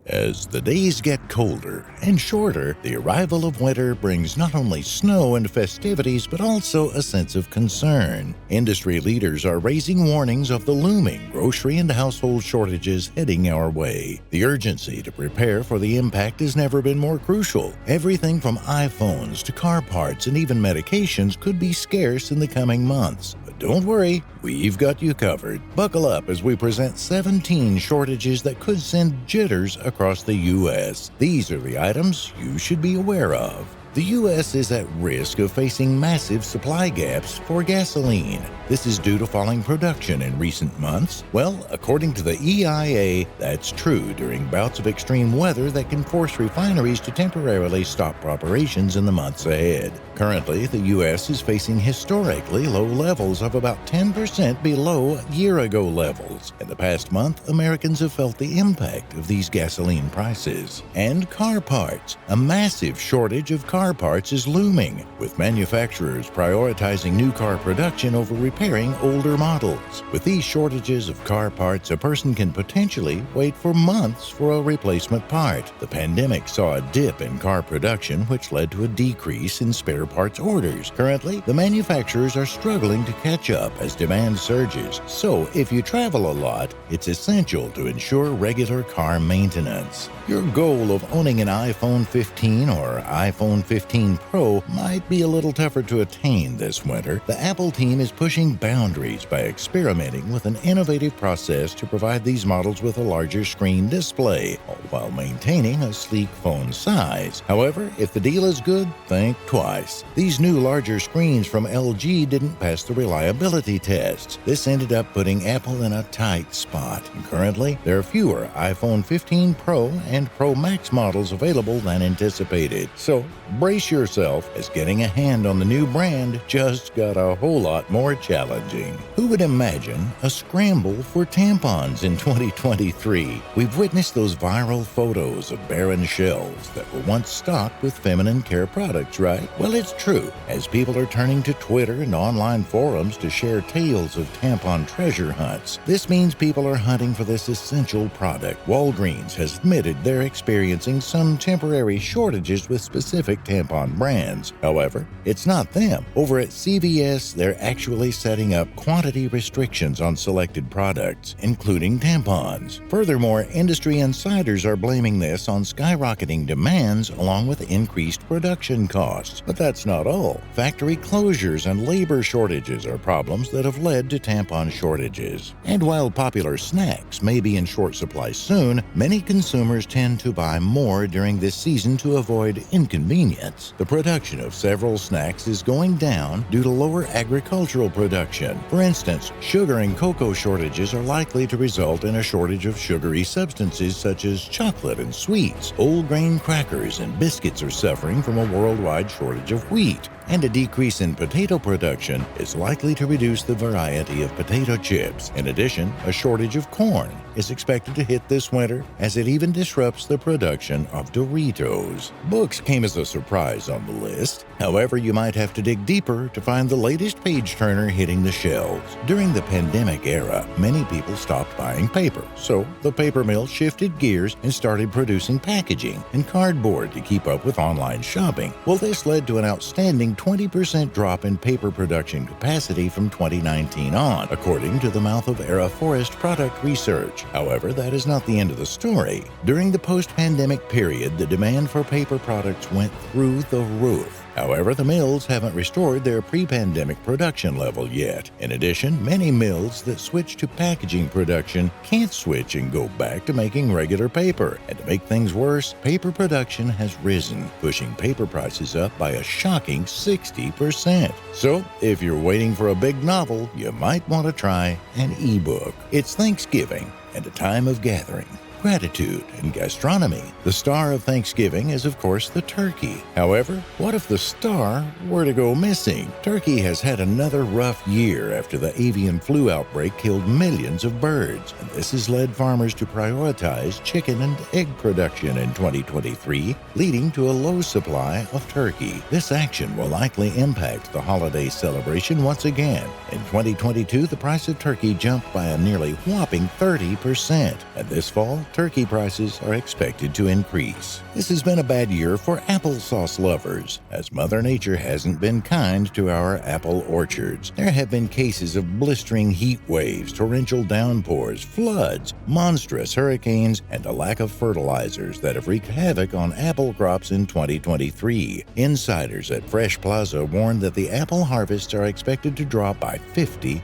As the days get colder and shorter, the arrival of winter brings not only snow and festivities, but also a sense of concern. Industry leaders are raising warnings of the looming grocery and household shortages heading our way. The urgency to prepare for the impact has never been more crucial. Everything from iPhones to car parts and even medications could be scarce in the coming months. But don't worry, we've got you covered. Buckle up as we present 17 shortages that could send jitters across the U.S. These are the items you should be aware of. The U.S. is at risk of facing massive supply gaps for gasoline. This is due to falling production in recent months. Well, according to the EIA, that's true during bouts of extreme weather that can force refineries to temporarily stop operations in the months ahead. Currently, the U.S. is facing historically low levels of about 10% below year-ago levels. In the past month, Americans have felt the impact of these gasoline prices. And car parts. A massive shortage of car parts is looming, with manufacturers prioritizing new car production over repairing older models. With these shortages of car parts, a person can potentially wait for months for a replacement part. The pandemic saw a dip in car production, which led to a decrease in spare parts orders. Currently, the manufacturers are struggling to catch up as demand surges. So, if you travel a lot, it's essential to ensure regular car maintenance. Your goal of owning an iPhone 15 or iPhone 15 Pro might be a little tougher to attain this winter. The Apple team is pushing boundaries by experimenting with an innovative process to provide these models with a larger screen display, all while maintaining a sleek phone size. However, if the deal is good, think twice. These new larger screens from LG didn't pass the reliability tests. This ended up putting Apple in a tight spot. And currently, there are fewer iPhone 15 Pro and Pro Max models available than anticipated. So, brace yourself, as getting a hand on the new brand just got a whole lot more challenging. Who would imagine a scramble for tampons in 2023? We've witnessed those viral photos of barren shelves that were once stocked with feminine care products, right? Well, it's true, as people are turning to Twitter and online forums to share tales of tampon treasure hunts. This means people are hunting for this essential product. Walgreens has admitted they're experiencing some temporary shortages with specific tampon brands. However, it's not them. Over at CVS, they're actually setting up quantity restrictions on selected products, including tampons. Furthermore, industry insiders are blaming this on skyrocketing demands along with increased production costs. But that's not all. Factory closures and labor shortages are problems that have led to tampon shortages. And while popular snacks may be in short supply soon, many consumers tend to buy more during this season to avoid inconvenience. The production of several snacks is going down due to lower agricultural production. For instance, sugar and cocoa shortages are likely to result in a shortage of sugary substances such as chocolate and sweets. Whole grain crackers and biscuits are suffering from a worldwide shortage of wheat. And a decrease in potato production is likely to reduce the variety of potato chips. In addition, a shortage of corn is expected to hit this winter, as it even disrupts the production of Doritos. Books came as a surprise on the list. However, you might have to dig deeper to find the latest page-turner hitting the shelves. During the pandemic era, many people stopped buying paper, so the paper mill shifted gears and started producing packaging and cardboard to keep up with online shopping. Well, this led to an outstanding 20% drop in paper production capacity from 2019 on, according to the Mouth of Era Forest product research. However, that is not the end of the story. During the post-pandemic period, the demand for paper products went through the roof. However, the mills haven't restored their pre-pandemic production level yet. In addition, many mills that switch to packaging production can't switch and go back to making regular paper. And to make things worse, paper production has risen, pushing paper prices up by a shocking 60%. So, if you're waiting for a big novel, you might want to try an ebook. It's Thanksgiving and a time of gathering, gratitude, and gastronomy. The star of Thanksgiving is, of course, the turkey. However, what if the star were to go missing? Turkey has had another rough year after the avian flu outbreak killed millions of birds, and this has led farmers to prioritize chicken and egg production in 2023, leading to a low supply of turkey. This action will likely impact the holiday celebration once again. In 2022, the price of turkey jumped by a nearly whopping 30%, and this fall, turkey prices are expected to increase. This has been a bad year for applesauce lovers, as Mother Nature hasn't been kind to our apple orchards. There have been cases of blistering heat waves, torrential downpours, floods, monstrous hurricanes, and a lack of fertilizers that have wreaked havoc on apple crops in 2023. Insiders at Fresh Plaza warned that the apple harvests are expected to drop by 50%.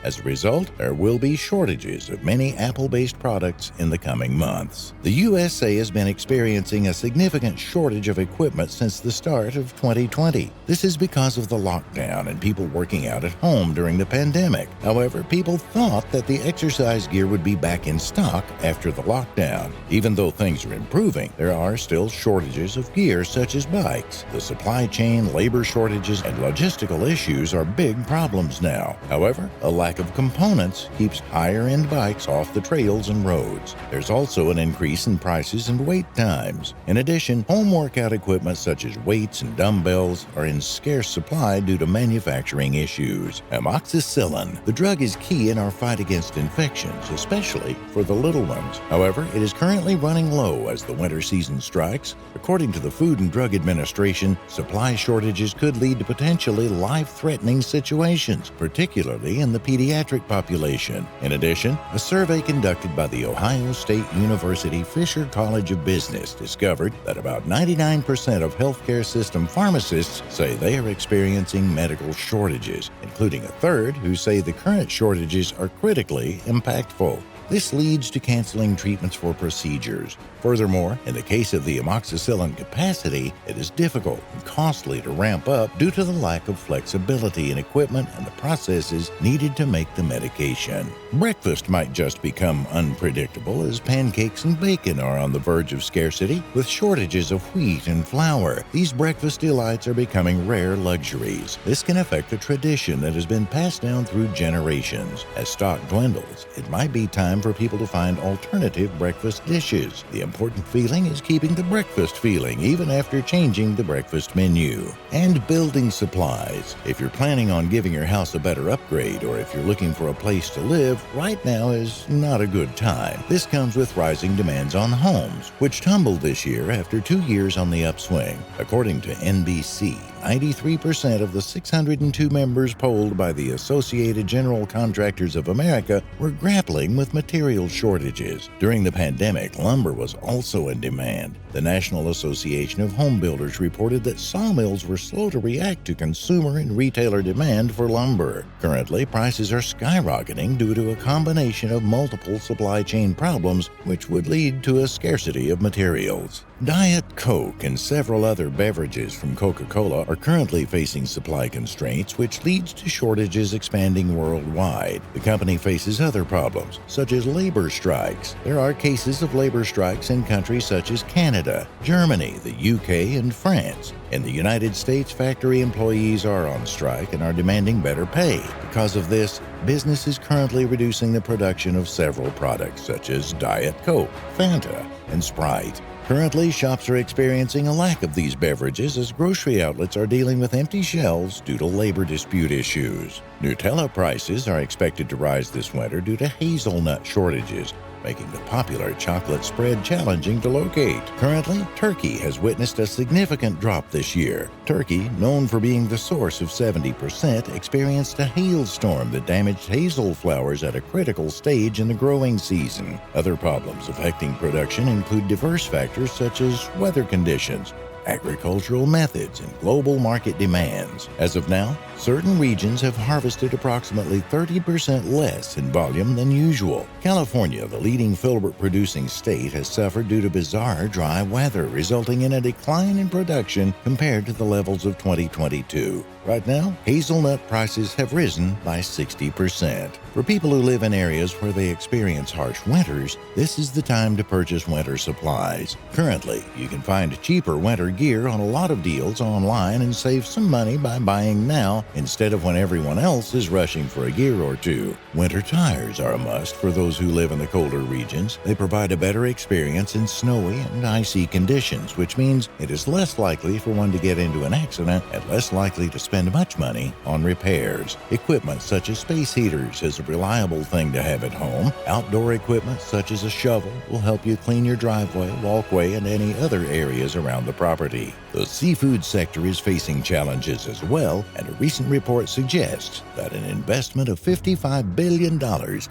As a result, there will be shortages of many apple-based products in the coming months. The USA has been experiencing a significant shortage of equipment since the start of 2020. This is because of the lockdown and people working out at home during the pandemic. However, people thought that the exercise gear would be back in stock after the lockdown. Even though things are improving, there are still shortages of gear such as bikes. The supply chain, labor shortages, and logistical issues are big problems now. However, a lack of components keeps higher-end bikes off the trails and roads. There's also an increase in prices and wait times. In addition, home workout equipment such as weights and dumbbells are in scarce supply due to manufacturing issues. Amoxicillin. The drug is key in our fight against infections, especially for the little ones. However, it is currently running low as the winter season strikes. According to the Food and Drug Administration, supply shortages could lead to potentially life-threatening situations, particularly in the pediatric population. In addition, a survey conducted by the Ohio State University Fisher College of Business discovered that about 99% of healthcare system pharmacists say they are experiencing medical shortages, including a third who say the current shortages are critically impactful. This leads to canceling treatments for procedures. Furthermore, in the case of the amoxicillin capacity, it is difficult and costly to ramp up due to the lack of flexibility in equipment and the processes needed to make the medication. Breakfast might just become unpredictable as pancakes and bacon are on the verge of scarcity with shortages of wheat and flour. These breakfast delights are becoming rare luxuries. This can affect a tradition that has been passed down through generations. As stock dwindles, it might be time for people to find alternative breakfast dishes. The important feeling is keeping the breakfast feeling even after changing the breakfast menu. And building supplies. If you're planning on giving your house a better upgrade or if you're looking for a place to live, right now is not a good time. This comes with rising demands on homes, which tumbled this year after 2 years on the upswing. According to NBC, 93% of the 602 members polled by the Associated General Contractors of America were grappling with material shortages. During the pandemic, lumber was also in demand. The National Association of Home Builders reported that sawmills were slow to react to consumer and retailer demand for lumber. Currently, prices are skyrocketing due to a combination of multiple supply chain problems, which would lead to a scarcity of materials. Diet Coke and several other beverages from Coca-Cola are currently facing supply constraints, which leads to shortages expanding worldwide. The company faces other problems, such as labor strikes. There are cases of labor strikes in countries such as Canada, Germany, the UK, and France. In the United States, factory employees are on strike and are demanding better pay. Because of this, business is currently reducing the production of several products such as Diet Coke, Fanta, and Sprite. Currently, shops are experiencing a lack of these beverages as grocery outlets are dealing with empty shelves due to labor dispute issues. Nutella prices are expected to rise this winter due to hazelnut shortages, making the popular chocolate spread challenging to locate. Currently, turkey has witnessed a significant drop this year. Turkey, known for being the source of 70%, experienced a hailstorm that damaged hazel flowers at a critical stage in the growing season. Other problems affecting production include diverse factors such as weather conditions, agricultural methods, and global market demands. As of now, certain regions have harvested approximately 30% less in volume than usual. California, the leading filbert-producing state, has suffered due to bizarre dry weather, resulting in a decline in production compared to the levels of 2022. Right now, hazelnut prices have risen by 60%. For people who live in areas where they experience harsh winters, this is the time to purchase winter supplies. Currently, you can find cheaper winter gear on a lot of deals online and save some money by buying now instead of when everyone else is rushing for a year or two. Winter tires are a must for those who live in the colder regions. They provide a better experience in snowy and icy conditions, which means it is less likely for one to get into an accident and less likely to spend much money on repairs. Equipment such as space heaters is a reliable thing to have at home. Outdoor equipment such as a shovel will help you clean your driveway, walkway, and any other areas around the property. The seafood sector is facing challenges as well, and a recent report suggests that an investment of $55 billion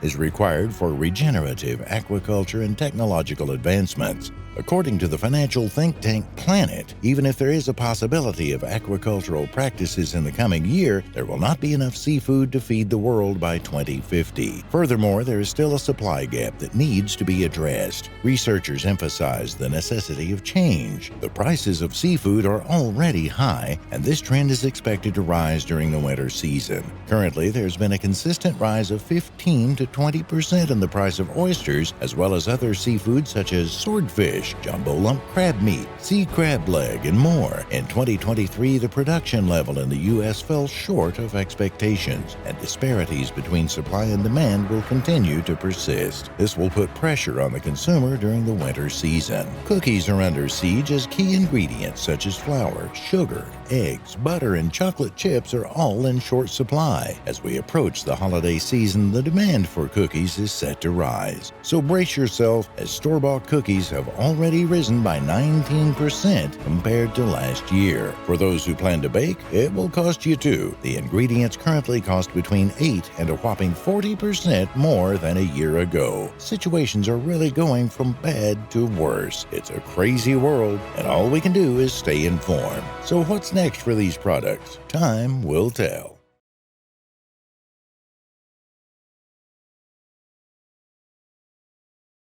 is required for regenerative aquaculture and technological advancements. According to the financial think tank Planet, even if there is a possibility of aquacultural practices in the coming year, there will not be enough seafood to feed the world by 2050. Furthermore, there is still a supply gap that needs to be addressed. Researchers emphasize the necessity of change. The prices of seafood are already high, and this trend is expected to rise during the winter season. Currently, there's been a consistent rise of 15 to 20% in the price of oysters, as well as other seafood such as swordfish, jumbo lump crab meat, sea crab leg, and more. In 2023, the production level in the U.S. fell short of expectations, and disparities between supply and demand will continue to persist. This will put pressure on the consumer during the winter season. Cookies are under siege as key ingredients such as flour, sugar, eggs, butter, and chocolate chips are all in short supply. As we approach the holiday season, the demand for cookies is set to rise. So brace yourself, as store-bought cookies have already risen by 19% compared to last year. For those who plan to bake, it will cost you too. The ingredients currently cost between 8 and a whopping 40% more than a year ago. Situations are really going from bad to worse. It's a crazy world, and all we can do is stay informed. So what's next for these products? Time will tell.